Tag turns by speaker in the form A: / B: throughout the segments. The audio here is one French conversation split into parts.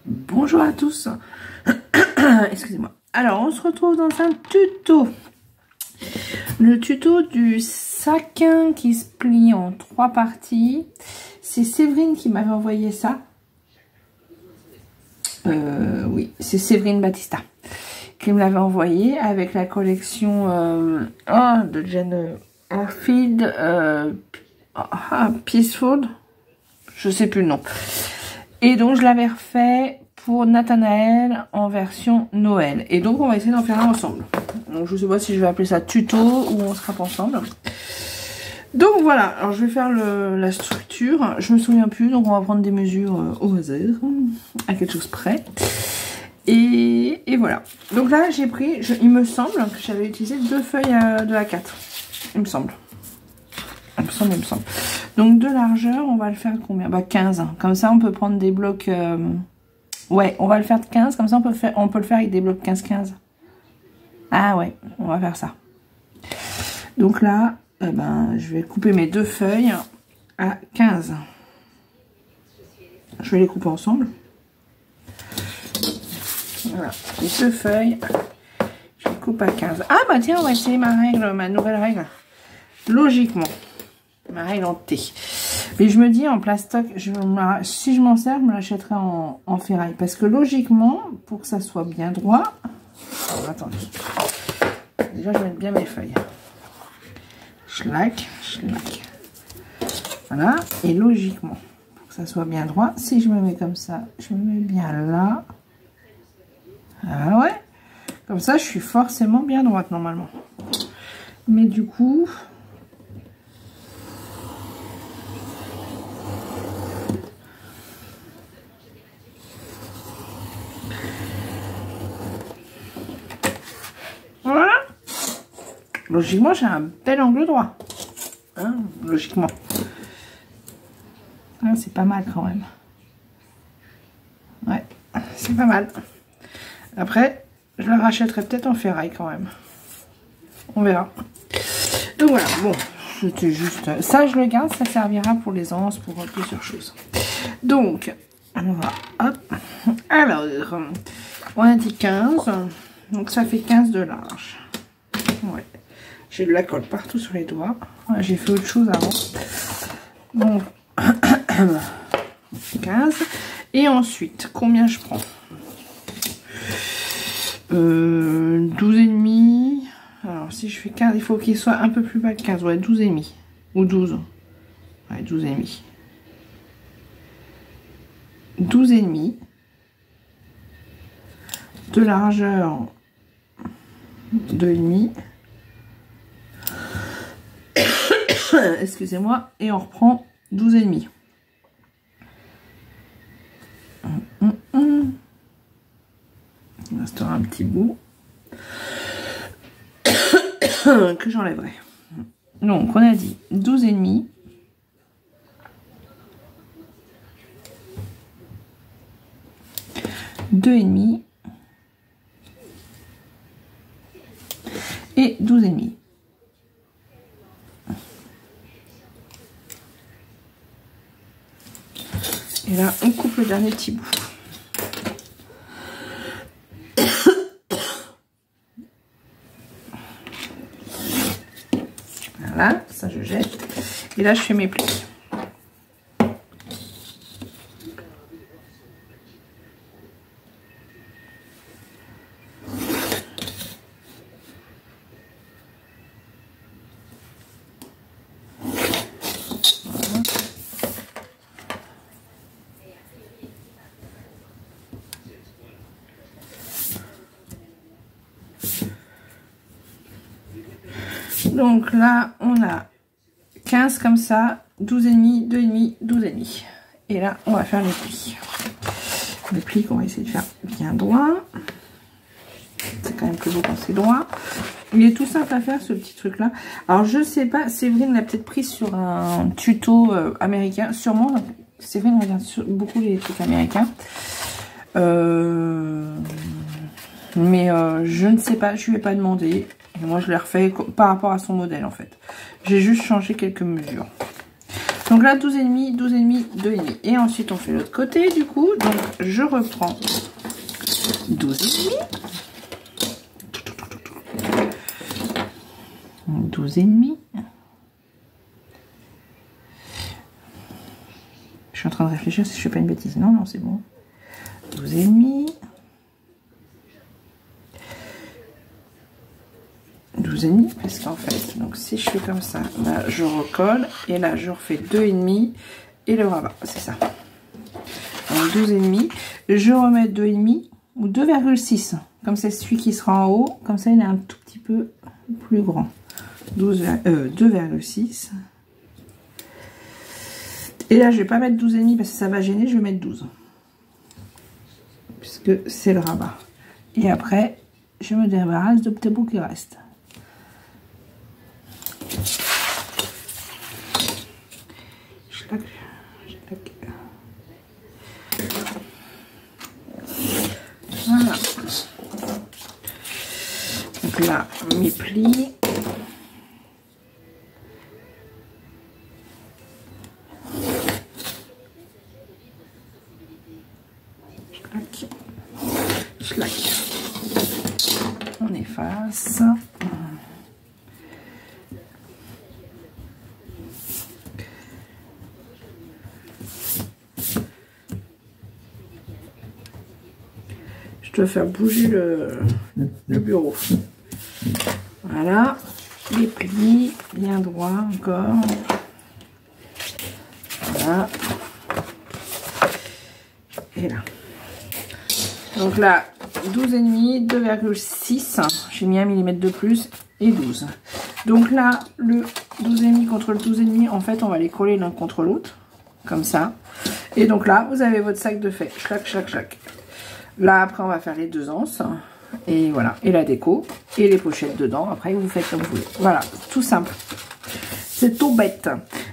A: Bonjour à tous. Excusez-moi. Alors, on se retrouve dans un tuto. Le tuto du saquin qui se plie en 3 parties. C'est Séverine qui m'avait envoyé ça. Oui, c'est Séverine Battista qui me l'avait envoyé avec la collection de Jane Orfield Peaceful. Je sais plus le nom. Et donc, je l'avais refait pour Nathanaël en version Noël. Et donc, on va essayer d'en faire un ensemble. Donc, je ne sais pas si je vais appeler ça tuto ou on sera pas ensemble. Donc, voilà. Alors, je vais faire la structure. Je me souviens plus. Donc, on va prendre des mesures au hasard. À quelque chose près. Et voilà. Donc là, j'ai pris, il me semble que j'avais utilisé 2 feuilles de A4. Il me semble. Il me semble. Donc de largeur, on va le faire combien? Bah 15. Comme ça, on peut prendre des blocs... Ouais, on va le faire de 15. Comme ça, on peut le faire avec des blocs 15-15. Ah ouais, on va faire ça. Donc là, je vais couper mes 2 feuilles à 15. Je vais les couper ensemble. Voilà, les 2 feuilles. Je les coupe à 15. Ah bah tiens, on va essayer ma nouvelle règle. Logiquement. Ma règle en T. Mais je me dis en plastoc, si je m'en sers, je me l'achèterai en ferraille. Parce que logiquement, pour que ça soit bien droit... Alors, attendez. Déjà, je vais mettre bien mes feuilles. Schlac, schlac. Voilà. Et logiquement, pour que ça soit bien droit, si je me mets comme ça, je me mets bien là. Ah ouais. Comme ça, je suis forcément bien droite normalement. Mais du coup... Voilà. Logiquement, j'ai un bel angle droit. Hein, logiquement. Ah, c'est pas mal quand même. Ouais, c'est pas mal. Après, je la rachèterai peut-être en ferraille quand même. On verra. Donc voilà, bon, c'était juste... Ça, je le garde, ça servira pour les anses, pour plusieurs choses. Donc, on va... Hop. Alors, on a dit 15. Donc, ça fait 15 de large. Ouais. J'ai de la colle partout sur les doigts. Ouais, j'ai fait autre chose avant. Donc, 15. Et ensuite, combien je prends 12,5. Alors, si je fais 15, il faut qu'il soit un peu plus bas que 15. Ouais, 12,5. Ou 12. Ouais, 12,5. 12,5. De largeur 2,5. Excusez-moi. Et on reprend 12,5. Il restera un petit bout que j'enlèverai. Donc, on a dit 12,5. Deux et demi. Et 12,5. Et là, on coupe le dernier petit bout. Voilà, ça je jette. Et là, je fais mes plis. Donc là, on a 15 comme ça, 12,5, 2,5, 12,5. Et là, on va faire les plis. Les plis qu'on va essayer de faire bien droit. C'est quand même plus beau quand c'est droit. Il est tout simple à faire, ce petit truc-là. Alors, je sais pas, Séverine l'a peut-être pris sur un tuto américain. Sûrement, Séverine regarde beaucoup les trucs américains. Mais je ne sais pas, je lui ai pas demandé. Et moi, je l'ai refait par rapport à son modèle, en fait. J'ai juste changé quelques mesures. Donc là, 12,5, 12,5, 2,5. Et ensuite, on fait l'autre côté, du coup. Donc, je reprends 12,5. 12,5. Je suis en train de réfléchir si je fais pas une bêtise. Non, non, c'est bon. 12,5. 12,5 parce qu'en fait, donc si je fais comme ça, là je recolle et là je refais 2,5 et le rabat, c'est ça. Donc 12,5, je remets 2,5 ou 2,6, comme c'est celui qui sera en haut, comme ça il est un tout petit peu plus grand. 2,6. Et là je vais pas mettre 12,5 parce que ça va gêner, je vais mettre 12. Puisque c'est le rabat. Et après, je me débarrasse de petits bouts qui restent. Voilà. Donc là, mes plis. Schlac. On efface. Je dois faire bouger le bureau. Voilà. Les plis bien droits encore. Voilà. Et là. Donc là, 12,5, 2,6. J'ai mis 1 mm de plus et 12. Donc là, le 12,5 contre le 12,5, en fait, on va les coller l'un contre l'autre. Comme ça. Et donc là, vous avez votre sac de fait. Clac, clac, clac. Là, après, on va faire les 2 anses. Et voilà. Et la déco. Et les pochettes dedans. Après, vous faites comme vous voulez. Voilà. Tout simple. C'est tout bête.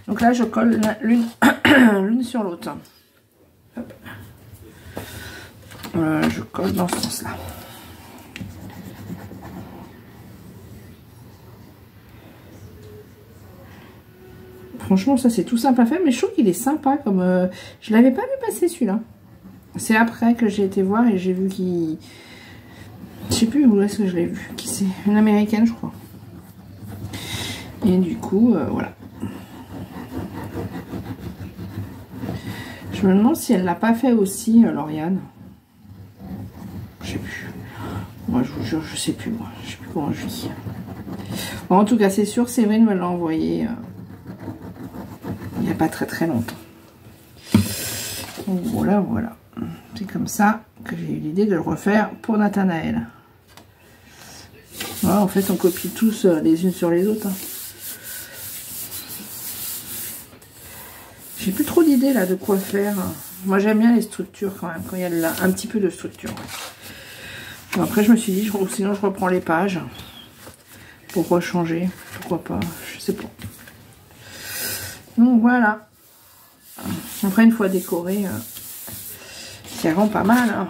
A: Donc là, je colle l'une sur l'autre. Je colle dans ce sens-là. Franchement, ça, c'est tout simple à faire. Mais je trouve qu'il est sympa. Comme je l'avais pas vu passer, celui-là. C'est après que j'ai été voir et j'ai vu qu'il... Je sais plus où est-ce que je l'ai vu. Qui c'est? Une américaine, je crois. Et du coup, voilà. Je me demande si elle l'a pas fait aussi, Lauriane. Je sais plus. Moi, je vous jure, je sais plus, moi. Je sais plus comment je dis. Bon, en tout cas, c'est sûr, Séverine me l'a envoyé il n'y a pas très très longtemps. Donc, voilà, voilà. C'est comme ça que j'ai eu l'idée de le refaire pour Nathanaël. Voilà, en fait, on copie tous les unes sur les autres. Hein. J'ai plus trop d'idées là de quoi faire. Moi, j'aime bien les structures quand même, quand il y a un petit peu de structure. Bon, après, je me suis dit, sinon je reprends les pages pour rechanger. Pourquoi pas, je sais pas. Donc voilà. Après, une fois décoré, c'est vraiment pas mal. Hein.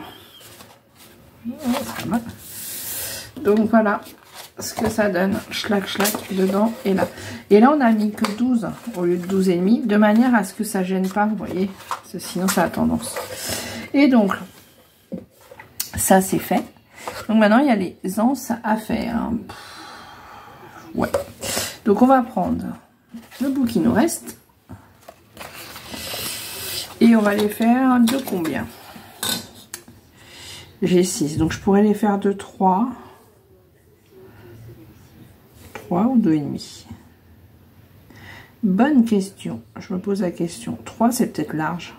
A: C'est pas mal. Donc voilà ce que ça donne. Schlac, schlac, dedans et là. Et là, on a mis que 12 au lieu de 12,5, de manière à ce que ça gêne pas, vous voyez. Parce que sinon, ça a tendance. Et donc, ça, c'est fait. Donc maintenant, il y a les anses à faire. Ouais. Donc, on va prendre le bout qui nous reste. Et on va les faire de combien? J'ai 6. Donc, je pourrais les faire de 3. 3 ou 2,5? Bonne question. Je me pose la question. 3, c'est peut-être large.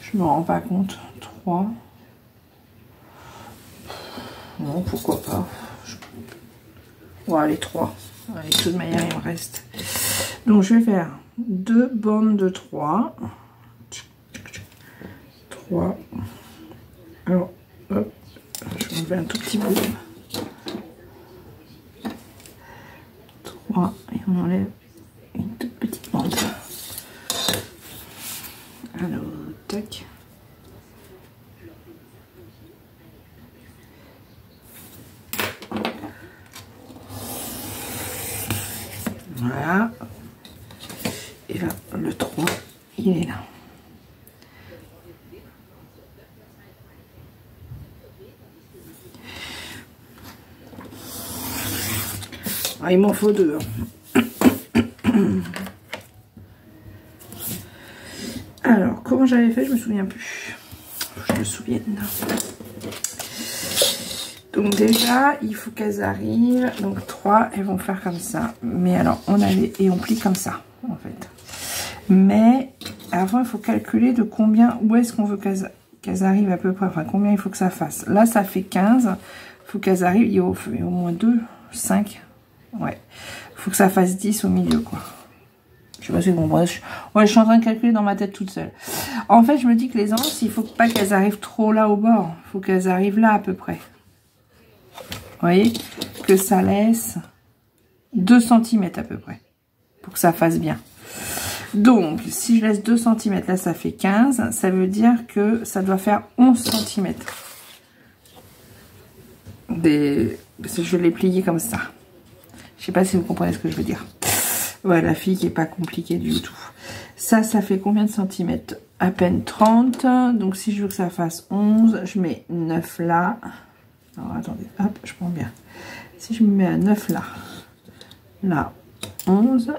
A: Je me rends pas compte. 3. Non, pourquoi pas. Bon, allez, 3. Allez, de toute manière, il me reste. Donc, je vais faire 2 bandes de 3. 3. Alors, hop. Je vais enlever un tout petit bout. 3. Et on enlève une toute petite bande. Alors, tac. Voilà. le 3, il est là. Ah, il m'en faut 2. Alors, comment j'avais fait, je me souviens plus. Je me souviens. Donc déjà, il faut qu'elles arrivent. Donc 3, elles vont faire comme ça. Mais alors, et on plie comme ça, en fait. Mais avant, il faut calculer de combien, où est-ce qu'on veut qu'elles arrivent à peu près. Enfin, combien il faut que ça fasse. Là, ça fait 15. Il faut qu'elles arrivent. Il y a au moins 2, 5. Ouais. Il faut que ça fasse 10 au milieu, quoi. Je sais pas si vous comprenez. Ouais, je suis en train de calculer dans ma tête toute seule. En fait, je me dis que les anses, il faut pas qu'elles arrivent trop là au bord. Il faut qu'elles arrivent là à peu près. Vous voyez? Que ça laisse 2 cm à peu près. Pour que ça fasse bien. Donc, si je laisse 2 cm, là, ça fait 15. Ça veut dire que ça doit faire 11 cm. Je vais les plier comme ça. Je sais pas si vous comprenez ce que je veux dire. Ouais, la fille qui est pas compliquée du tout. Ça fait combien de centimètres? À peine 30. Donc, si je veux que ça fasse 11, je mets 9 là. Alors, attendez, hop, je prends bien. Si je me mets à 9 là, là, 11.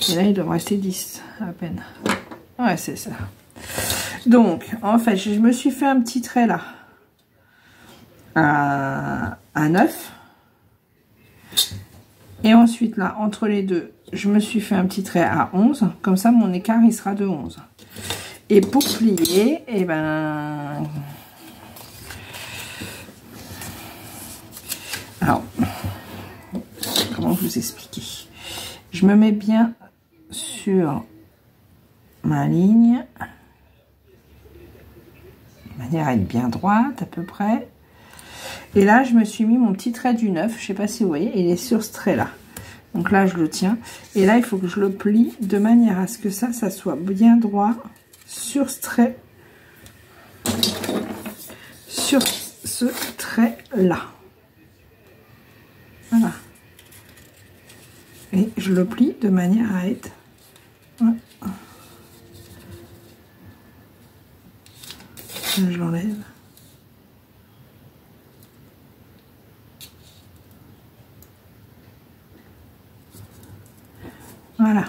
A: Et là, il doit me rester 10 à peine. Ouais, c'est ça. Donc, en fait, je me suis fait un petit trait là. À 9. Et ensuite, là, entre les deux, je me suis fait un petit trait à 11. Comme ça, mon écart, il sera de 11. Et pour plier, eh ben... Alors, comment vous expliquer? Je me mets bien sur ma ligne. De manière à être bien droite, à peu près. Et là, je me suis mis mon petit trait du 9. Je ne sais pas si vous voyez, il est sur ce trait-là. Donc là, je le tiens. Et là, il faut que je le plie de manière à ce que ça soit bien droit sur ce trait. Sur ce trait-là. Voilà. Et je le plie de manière à être... Ouais. Là, je l'enlève. Voilà.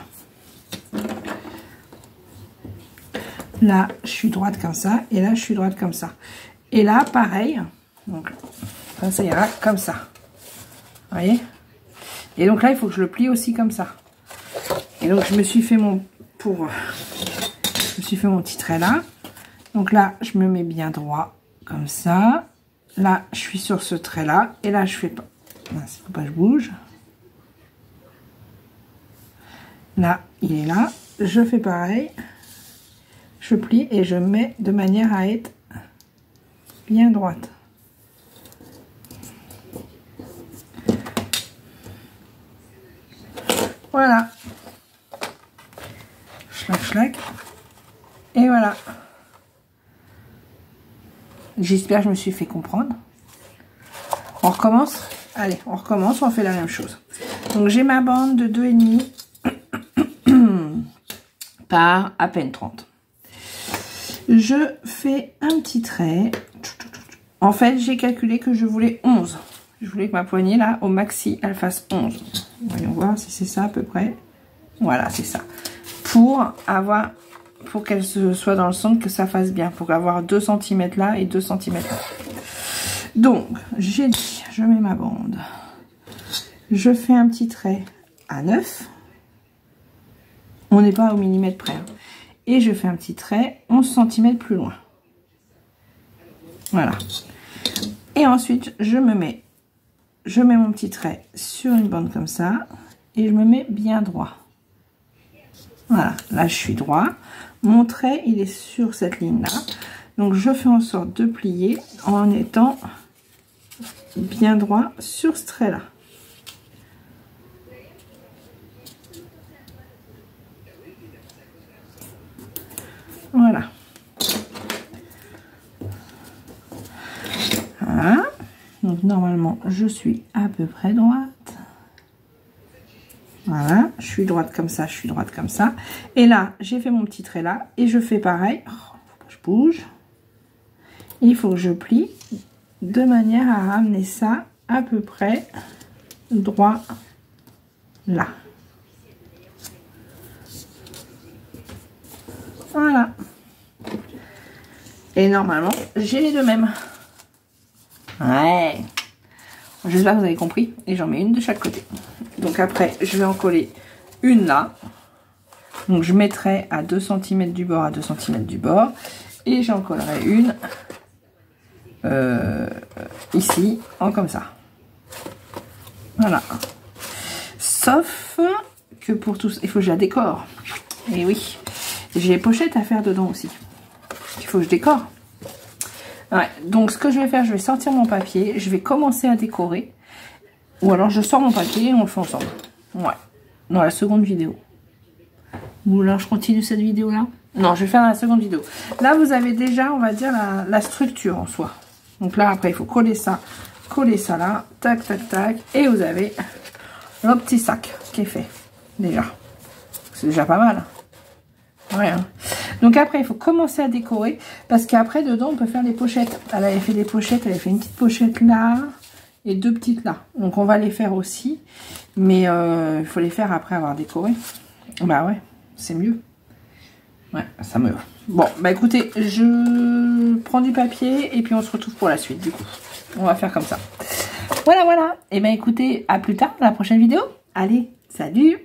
A: Là, je suis droite comme ça. Et là, je suis droite comme ça. Et là, pareil. Donc, ça ira comme ça. Vous voyez? Et donc là, il faut que je le plie aussi comme ça. Et donc, je me suis fait mon petit trait là. Donc là, je me mets bien droit comme ça. Là, je suis sur ce trait là. Et là, je fais pas. Il faut pas que je bouge. Là, il est là. Je fais pareil. Je plie et je mets de manière à être bien droite. Voilà. Schlac, schlac. Et voilà. J'espère que je me suis fait comprendre. On recommence? Allez, on recommence, on fait la même chose. Donc, j'ai ma bande de 2,5 par à peine 30. Je fais un petit trait. En fait, j'ai calculé que je voulais 11. Je voulais que ma poignée, là, au maxi, elle fasse 11. Voyons voir si c'est ça à peu près. Voilà, c'est ça. Pour qu'elle soit dans le centre, que ça fasse bien. Pour avoir 2 cm là et 2 cm là. Donc, j'ai dit, je mets ma bande. Je fais un petit trait à 9. On n'est pas au millimètre près. Hein. Et je fais un petit trait 11 cm plus loin. Voilà. Et ensuite, je mets mon petit trait sur une bande comme ça. Et je me mets bien droit. Voilà. Là, je suis droit. Mon trait, il est sur cette ligne-là. Donc, je fais en sorte de plier en étant bien droit sur ce trait-là. Voilà. Voilà. Donc, normalement, je suis à peu près droite. Voilà. je suis droite comme ça, je suis droite comme ça. Et là, j'ai fait mon petit trait là. Et je fais pareil. Oh, je bouge. Il faut que je plie de manière à ramener ça à peu près droit là. Voilà. Et normalement, j'ai les deux mêmes. Ouais. J'espère que vous avez compris. Et j'en mets une de chaque côté. Donc après, je vais en coller une là. Donc je mettrai à 2 cm du bord à 2 cm du bord. Et j'en collerai une ici, en comme ça. Voilà. Sauf que pour tout ça, il faut que je la décore. Et oui. J'ai les pochettes à faire dedans aussi. Il faut que je décore. Ouais, donc ce que je vais faire, je vais sortir mon papier, je vais commencer à décorer. Ou alors je sors mon papier et on le fait ensemble. Ouais, dans la seconde vidéo. Ou alors je continue cette vidéo là. Non, je vais faire dans la seconde vidéo. Là, vous avez déjà, on va dire, la structure en soi. Donc là, après, il faut coller ça là. Tac, tac, tac. Et vous avez le petit sac qui est fait. Déjà. C'est déjà pas mal. Ouais, hein. Donc après, il faut commencer à décorer. Parce qu'après, dedans, on peut faire des pochettes. Elle avait fait des pochettes. Elle avait fait une petite pochette là. Et 2 petites là. Donc on va les faire aussi. Mais il faut les faire après avoir décoré. Bah ouais, c'est mieux. Ouais, ça me va. Bon, bah écoutez, je prends du papier et puis on se retrouve pour la suite du coup. On va faire comme ça. Voilà, voilà. Et bah écoutez, à plus tard dans la prochaine vidéo. Allez, salut!